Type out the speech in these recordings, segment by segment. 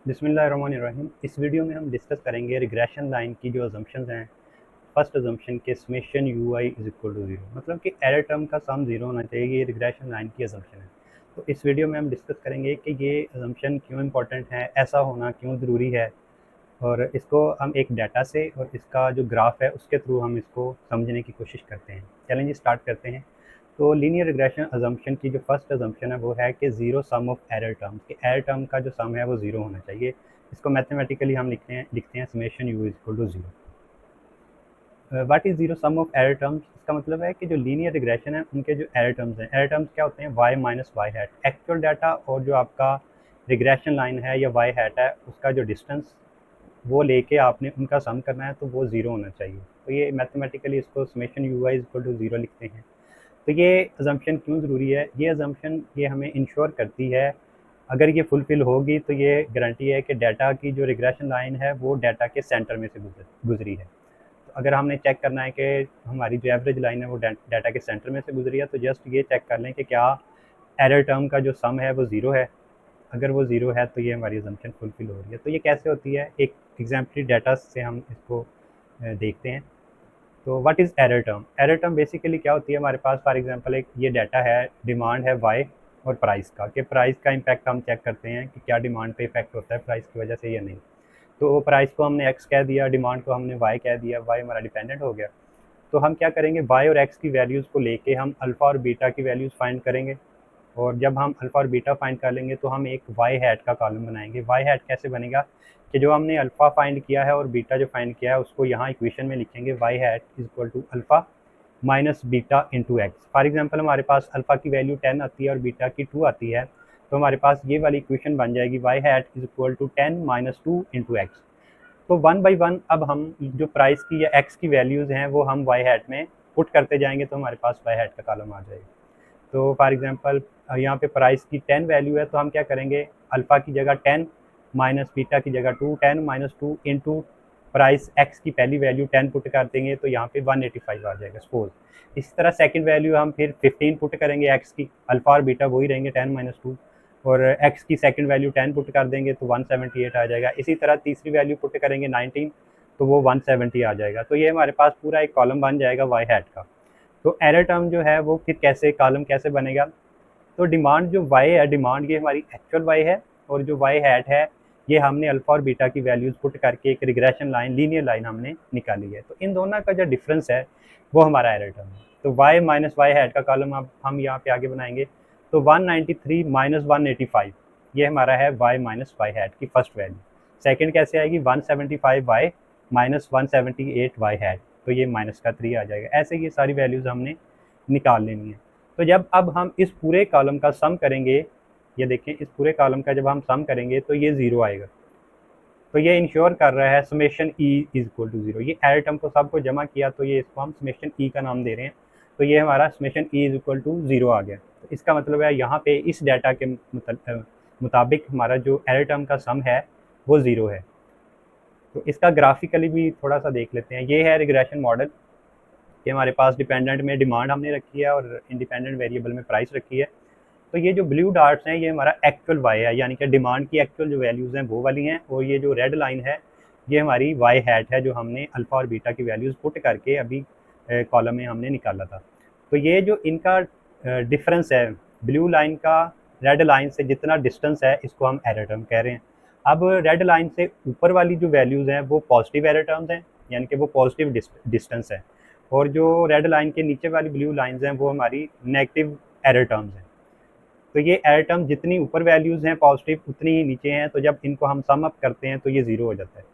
बिस्मिल्लाहिर्रहमानिर्रहीम। इस वीडियो में हम डिस्कस करेंगे रिग्रेशन लाइन की जो अजम्पशंस हैं। फर्स्ट अजम्पशन के summation u I is equal to zero, मतलब कि एरर टर्म का सम ज़ीरो होना चाहिए। ये रिग्रेशन लाइन की अजम्पशन है। तो इस वीडियो में हम डिस्कस करेंगे कि ये अजम्पशन क्यों इंपॉर्टेंट है, ऐसा होना क्यों ज़रूरी है, और इसको हम एक डाटा से और इसका जो ग्राफ है उसके थ्रू हम इसको समझने की कोशिश करते हैं। चलें जी, स्टार्ट करते हैं। तो लीनियर रिग्रेशन अजम्पशन की जो फर्स्ट अजम्पशन है वो है कि zero sum of error terms, कि एरर टर्म का जो सम है वो ज़ीरो होना चाहिए। इसको मैथमेटिकली हम लिखते हैं summation u is equal to zero. What is zero sum of error terms? इसका मतलब है कि जो लीनियर रिग्रेशन है उनके जो एरर टर्म्स हैं, एरर टर्म्स क्या होते हैं? Y minus Y hat, actual data और जो आपका रिग्रेशन लाइन है या वाई हैट है उसका जो डिस्टेंस वो लेके आपने उनका सम करना है, तो वो ज़ीरो होना चाहिए। तो ये मैथमेटिकली इसको summation u I is equal to zero लिखते हैं। तो ये अजम्पशन क्यों ज़रूरी है? ये अजम्पशन ये हमें इंश्योर करती है, अगर ये फुलफ़िल होगी तो ये गारंटी है कि डाटा की जो रिग्रेशन लाइन है वो डाटा के सेंटर में से गुजरी है। तो अगर हमने चेक करना है कि हमारी जो एवरेज लाइन है वो डाटा के सेंटर में से गुजरी है, तो जस्ट ये चेक कर लें कि क्या एरर टर्म का जो सम है वो ज़ीरो है। अगर वो ज़ीरो है तो ये हमारी अजम्पशन फुलफ़िल हो रही है। तो ये कैसे होती है? एक एग्जाम्पली डाटा से हम इसको देखते हैं। तो what is error term? Error term basically क्या होती है? हमारे पास फॉर एग्जांपल एक ये डाटा है, डिमांड है वाई और प्राइस का, कि प्राइस का इम्पैक्ट हम चेक करते हैं कि क्या डिमांड पे इफेक्ट होता है प्राइस की वजह से या नहीं। तो प्राइस को हमने एक्स कह दिया, डिमांड को हमने वाई कह दिया, वाई हमारा डिपेंडेंट हो गया। तो हम क्या करेंगे, वाई और एक्स की वैल्यूज़ को लेके हम अल्फ़ा और बीटा की वैल्यूज़ फाइंड करेंगे। और जब हम अल्फ़ा और बीटा फाइंड कर लेंगे तो हम एक वाई हैट का कॉलम बनाएंगे। वाई हैट कैसे बनेगा कि जो हमने अल्फ़ा फाइंड किया है और बीटा जो फाइंड किया है उसको यहाँ इक्वेशन में लिखेंगे, Y hat is equal to alpha minus beta into X. For example हमारे पास अल्फ़ा की वैल्यू 10 आती है और बीटा की 2 आती है, तो हमारे पास ये वाली इक्वेशन बन जाएगी, Y hat is equal to 10 minus 2 into X. तो वन बाई वन अब हम जो प्राइस की या एक्स की वैल्यूज़ हैं वो हम वाई हैट में पुट करते जाएंगे, तो हमारे पास वाई हैट का कॉलम आ जाएगा। तो फॉर एग्जांपल यहाँ पे प्राइस की 10 वैल्यू है, तो हम क्या करेंगे, अल्फ़ा की जगह 10 माइनस बीटा की जगह 2, 10 माइनस 2 इंटू प्राइस एक्स की पहली वैल्यू 10 पुट कर देंगे, तो यहाँ पे 185 आ जाएगा सपोज। इसी तरह सेकंड वैल्यू हम फिर 15 पुट करेंगे एक्स की, अल्फ़ा और बीटा वही रहेंगे 10 माइनस 2, और एक्स की सेकंड वैल्यू 10 पुट कर देंगे तो 178 आ जाएगा। इसी तरह तीसरी वैल्यू पुट करेंगे 19, तो वो 170 आ जाएगा। तो ये हमारे पास पूरा एक कॉलम बन जाएगा वाई हैट का। तो एरर टर्म जो है वो फिर कैसे कॉलम कैसे बनेगा? तो डिमांड जो वाई है, डिमांड ये हमारी एक्चुअल वाई है, और जो वाई हैट है ये हमने अल्फा और बीटा की वैल्यूज़ पुट करके एक रिग्रेशन लाइन, लीनियर लाइन हमने निकाली है। तो इन दोनों का जो डिफरेंस है वो हमारा एरर टर्म है। तो वाई माइनस वाई हैट का कॉलम अब हम यहाँ पे आगे बनाएंगे। तो 193 माइनस 185 ये हमारा है वाई माइनस वाई हैट की फर्स्ट वैल्यू। सेकेंड कैसे आएगी? 175 वाई माइनस 178 वाई हैट, तो ये माइनस का 3 आ जाएगा। ऐसे ये सारी वैल्यूज़ हमने निकाल लेनी है। तो जब अब हम इस पूरे कॉलम का सम करेंगे, ये देखें, इस पूरे कॉलम का जब हम सम करेंगे तो ये ज़ीरो आएगा। तो ये इंश्योर कर रहा है summation E is equal to zero. ये एरर टर्म को सबको जमा किया तो ये इसको हम समेशन ई का नाम दे रहे हैं। तो ये हमारा summation E is equal to zero आ गया। तो इसका मतलब है यहाँ पे इस डाटा के मुताबिक हमारा जो एरर टर्म का सम है वो ज़ीरो है। तो इसका ग्राफिकली भी थोड़ा सा देख लेते हैं। ये है रिग्रेशन मॉडल कि हमारे पास डिपेंडेंट में डिमांड हमने रखी है और इंडिपेंडेंट वेरिएबल में प्राइस रखी है। तो ये जो ब्लू डार्ट्स हैं ये हमारा एक्चुअल वाई है, यानी कि डिमांड की एक्चुअल जो वैल्यूज़ हैं वो वाली हैं, और ये जो रेड लाइन है ये हमारी वाई हैट है, जो हमने अल्फ़ा और बीटा की वैल्यूज़ पुट करके अभी कॉलम में हमने निकाला था। तो ये जो इनका डिफरेंस है ब्लू लाइन का रेड लाइन से, जितना डिस्टेंस है इसको हम एरर टर्म कह रहे हैं। अब रेड लाइन से ऊपर वाली जो वैल्यूज़ हैं वो पॉजिटिव एरर टर्म्स हैं, यानी कि वो पॉजिटिव डिस्टेंस है, और जो रेड लाइन के नीचे वाली ब्लू लाइंस हैं वो हमारी नेगेटिव एरर टर्म्स हैं। तो ये एरर टर्म जितनी ऊपर वैल्यूज़ हैं पॉजिटिव उतनी ही नीचे हैं, तो जब इनको हम सम अप करते हैं तो ये ज़ीरो हो जाता है।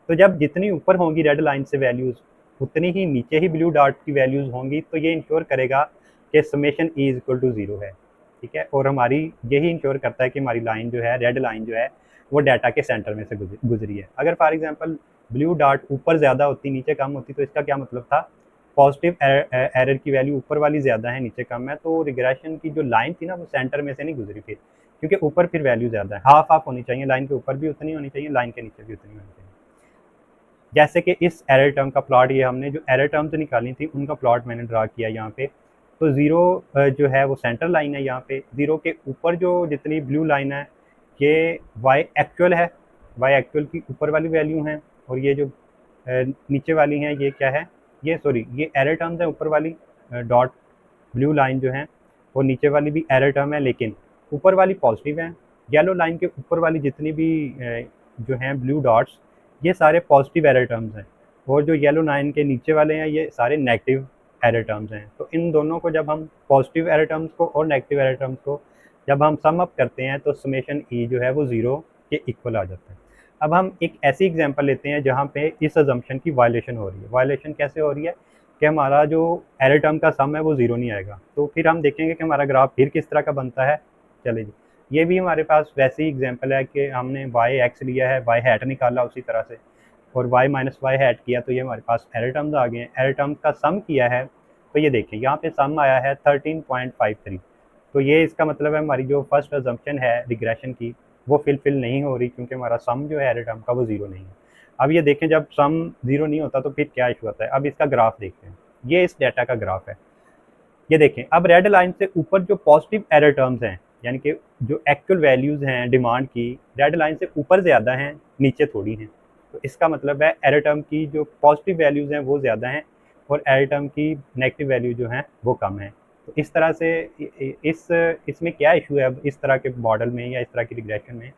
तो जब जितनी ऊपर होंगी रेड लाइन से वैल्यूज़ उतनी ही नीचे ही ब्लू डॉट की वैल्यूज़ होंगी, तो ये इंश्योर करेगा कि summation E is equal to zero है। ठीक है, और हमारी यही इंश्योर करता है कि हमारी लाइन जो है, रेड लाइन जो है, वो डाटा के सेंटर में से गुजरी है। अगर फॉर एग्जाम्पल ब्लू डॉट ऊपर ज़्यादा होती नीचे कम होती, तो इसका क्या मतलब था? पॉजिटिव एरर की वैल्यू ऊपर वाली ज़्यादा है नीचे कम है, तो रिग्रेशन की जो लाइन थी ना वो सेंटर में से नहीं गुजरी फिर, क्योंकि ऊपर फिर वैल्यू ज़्यादा है, हाफ हाफ होनी चाहिए, लाइन के ऊपर भी उतनी होनी चाहिए, लाइन के नीचे भी उतनी होनी चाहिए। जैसे कि इस एरर टर्म का प्लॉट, ये हमने जो एरर टर्म्स निकाली थी उनका प्लॉट मैंने ड्रा किया यहाँ पे। तो ज़ीरो जो है वो सेंटर लाइन है, यहाँ पे ज़ीरो के ऊपर जो जितनी ब्लू लाइन है ये वाई एक्चुअल है, y एक्चुअल की ऊपर वाली वैल्यू हैं, और ये जो नीचे वाली हैं ये क्या है, ये सॉरी ये एरर टर्म्स है ऊपर वाली डॉट ब्लू लाइन जो है, और नीचे वाली भी एरर टर्म है लेकिन ऊपर वाली पॉजिटिव है। येलो लाइन के ऊपर वाली जितनी भी जो हैं ब्लू डॉट्स, ये सारे पॉजिटिव एरर टर्म्स हैं, और जो येलो लाइन के नीचे वाले हैं ये सारे नेगेटिव एरर टर्म्स हैं। तो इन दोनों को जब हम पॉजिटिव एरर टर्म्स को और नेगेटिव एरर टर्म्स को जब हम सम अप करते हैं तो समेशन ई जो है वो ज़ीरो के इक्वल आ जाता है। अब हम एक ऐसी एग्जांपल लेते हैं जहाँ पे इस अजम्पशन की वायलेशन हो रही है। वायलेशन कैसे हो रही है कि हमारा जो एरर टर्म का सम है वो ज़ीरो नहीं आएगा। तो फिर हम देखेंगे कि हमारा ग्राफ फिर किस तरह का बनता है। चलिए जी, ये भी हमारे पास वैसी ही एग्जांपल है कि हमने वाई एक्स लिया है, वाई हैट निकाला उसी तरह से, और y माइनस वाई हैट किया, तो ये हमारे पास एरर टर्म्स आ गए हैं। एरर टर्म्स का सम किया है तो ये देखें यहाँ पे सम आया है 13.53। तो ये इसका मतलब है हमारी जो फर्स्ट अजम्पशन है रिग्रेशन की वो फिलफिल नहीं हो रही, क्योंकि हमारा सम जो है एरर टर्म का वो ज़ीरो नहीं है। अब ये देखें जब सम ज़ीरो नहीं होता तो फिर क्या इशू होता है। अब इसका ग्राफ देखते हैं, ये इस डाटा का ग्राफ है। ये देखें अब रेड लाइन से ऊपर जो पॉजिटिव एरर टर्म्स हैं, यानी कि जो एक्चुअल वैल्यूज़ हैं डिमांड की, रेड लाइन से ऊपर ज़्यादा हैं, नीचे थोड़ी हैं। तो इसका मतलब है एरर टर्म की जो पॉजिटिव वैल्यूज़ हैं वो ज़्यादा हैं, और एरर टर्म की नेगेटिव वैल्यू जो हैं वो कम है। तो इस तरह से इसमें क्या इशू है अब इस तरह के मॉडल में या इस तरह की रिग्रेशन में,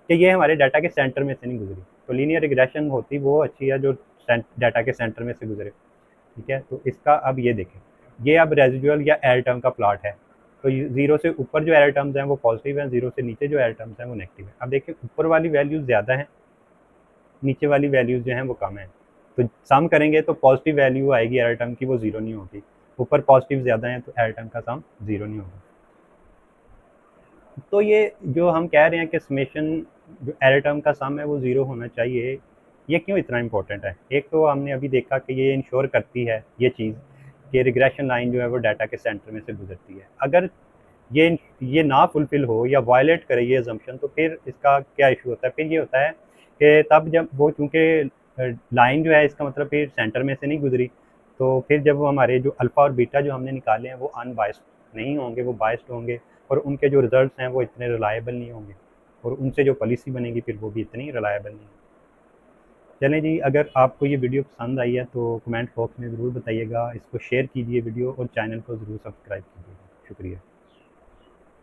कि ये हमारे डाटा के सेंटर में से नहीं गुजरी। तो लीनियर रिग्रेशन होती वो अच्छी है जो डाटा के सेंटर में से गुजरे। ठीक है, तो इसका अब ये देखें, ये अब रेजिडुअल या एरर टर्म का प्लॉट है। तो ज़ीरो से ऊपर जो एरर टर्म्स हैं वो पॉजिटिव हैं, ज़ीरो से नीचे जो एरर टर्म्स हैं वो नेगेटिव हैं। अब देखिए ऊपर वाली वैल्यूज़ ज़्यादा हैं, नीचे वाली वैल्यूज़ जो हैं वो कम हैं। तो सम करेंगे तो पॉजिटिव वैल्यू आएगी एरर टर्म की, वो ज़ीरो नहीं होगी। ऊपर पॉजिटिव ज़्यादा हैं तो एरर टर्म का सम ज़ीरो नहीं होगा। तो ये जो हम कह रहे हैं कि समेशन जो एरर टर्म का सम है वो ज़ीरो होना चाहिए, ये क्यों इतना इम्पोर्टेंट है। एक तो हमने अभी देखा कि ये इंश्योर करती है ये चीज़ कि रिग्रेशन लाइन जो है वो डाटा के सेंटर में से गुजरती है। अगर ये ना फुलफिल हो या वायलेट करे ये अजम्पशन, तो फिर इसका क्या इशू होता है। फिर ये होता है कि तब जब वो चूँकि लाइन जो है इसका मतलब फिर सेंटर में से नहीं गुजरी, तो फिर जब वो हमारे जो अल्फ़ा और बीटा जो हमने निकाले हैं वो अनबायस्ड नहीं होंगे, वो बायस्ड होंगे, और उनके जो रिजल्ट्स हैं वो इतने रिलायबल नहीं होंगे, और उनसे जो पॉलिसी बनेगी फिर वो भी इतनी रिलायबल नहीं होगी। चलें जी, अगर आपको ये वीडियो पसंद आई है तो कमेंट बॉक्स में ज़रूर बताइएगा, इसको शेयर कीजिए वीडियो, और चैनल को ज़रूर सब्सक्राइब कीजिएगा। शुक्रिया।